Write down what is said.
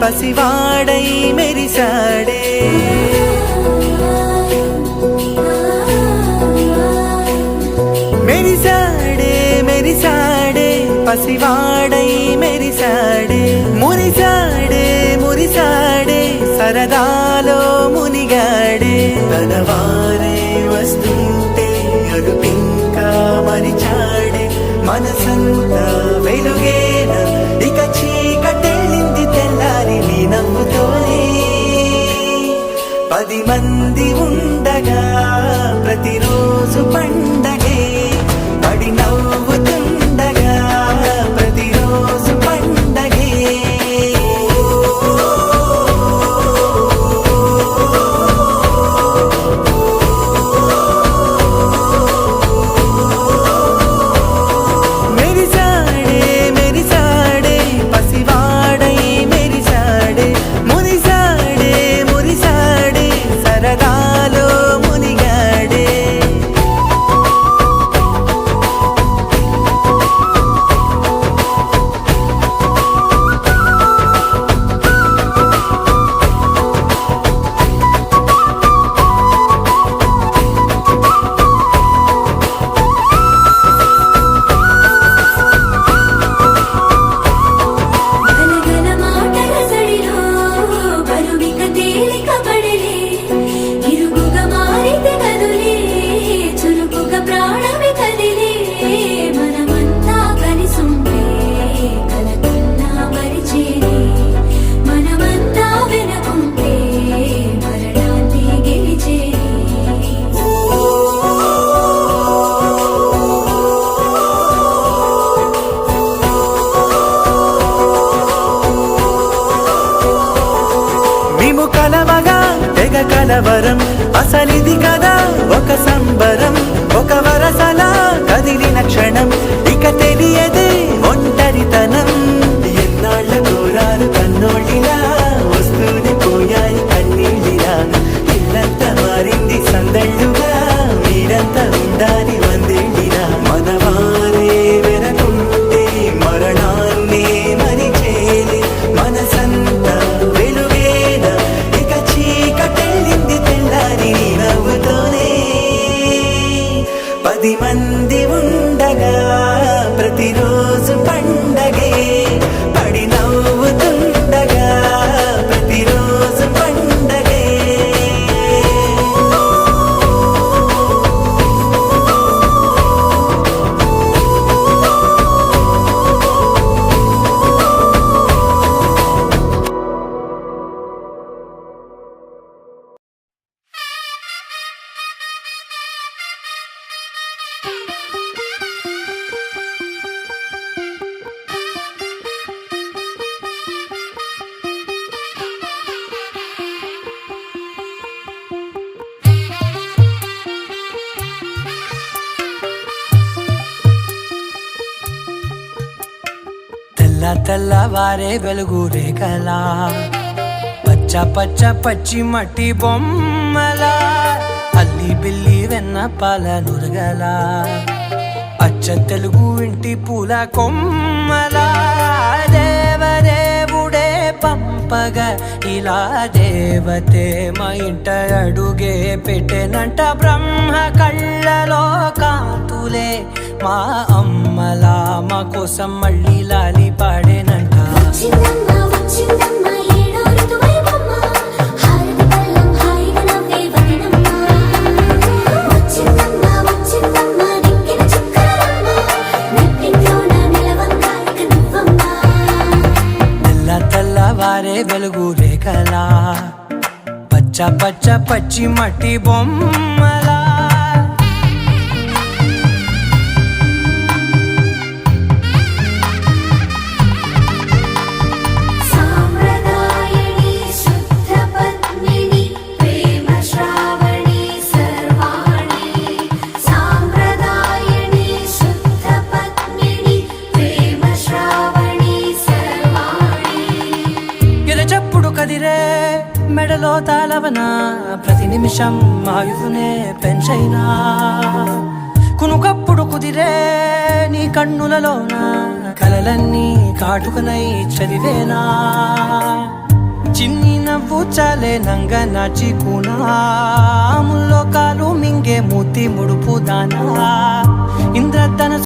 పసివాడై మెరిసాడే మెరిసాడే మెరిసాడే పసివాడై మెరిసాడే మురిసాడే మురిసాడే సరదాలో మునిగాడే తనవారే వస్తుంటే అరుపింకా మరిచాడే మనసంతా వెలుగేన ఇక చీకటెళ్ళింది తెల్లారి నీ నవ్వుతోనే 10 మంది ఉండగా ప్రతిరోజు పండగే పడి నవ్వుతుండగా ప్రతిరోజు పండగే మెరిసాడే మెరిసాడే పసివాడై మెరిసాడే మురిసాడే మురిసాడే సరదాలో మునిగాడే గలగల మాటల సడిలో బరువిక తేలిక పడలే ఇరుగుగా మారితే కదులే చురుకుగా ప్రాణమే కదిలే మనమంతా కలిసుంటే కలకన్నా మరిచేనే మనమంతా వెనకుంటే మరణాన్ని గెలిచేనే మేము కలవగా తెగ కలవరం అసలిది కదా ఒక సంబరం ఒక వరసలా కదిలిన క్షణం ఇక తెలియదే ఒంటరితనం ఎన్నాళ్ళ కోరాలు కన్నోళ్ళిలా వస్తూనే పోయాయి కన్నీళ్ళిలా ఇల్లంతా మారింది సందళ్ళుగా మీరంతా ఉండాలి వందేళ్ళిలా మనవారే వెనకుంటే మరణాన్ని మరిచేలే మనసంతా వెలుగేన ఇక చీకటెళ్ళింది తెల్లారి నీ నవ్వుతోనే 10 మంది ఉండగా ప్రతిరోజు పండగే పడి నవ్వుతుండగా ప్రతిరోజు పండగే తెల్లవారే వెలుగు రేఖలా పచ్చ పచ్చ పచ్చి మట్టి బొమ్మలా అల్లి బిల్లి వెన్న పాల నురగలా అచ్చ తెలుగు ఇంటి పూల కొమ్మలా దేవదేవుడే పంపగా ఇలా దేవతే మా ఇంట అడుగే పెట్టెనంట బ్రహ్మ కళ్ళలో కాంతులే మా అమ్మలా మా కోసం మళ్ళీ లాలి పాడేనంట వచ్చిందమ్మా వచ్చిందమ్మా ఏడో ఋతువైవమ్మ హారతి పళ్ళం హాయిగా నవ్వే వదినమ్మ వచ్చిందమ్మా వచ్చిందమ్మా దిక్కిన చుక్కలమ్మ నెట్టింట్లోన నిలవంగా ఇక నువ్వమ్మా తెల్లవారే వెలుగు రేఖలా పచ్చ పచ్చ పచ్చి మట్టి బొమ్మలా సాంప్రదాయని శుద్ధ పద్మిని ప్రేమ శ్రావణి సర్వాణి సాంప్రదాయని శుద్ధ పద్మిని ప్రేమ శ్రావణి సర్వాణి ఎరచప్పుడు కదిరే మెడలో తాళవన ప్రతి నిమిషం ఆయువునే పెంచైనా కునుకప్పుడు కుదిరే నీ కన్నులలోన కలలన్నీ కాటుకనై చదివేనా చిన్ని నవ్వు చాలే నంగ నాచికునా ముల్లో కాలు మింగే మూతి ముడుపు దానా ఇంద్రధన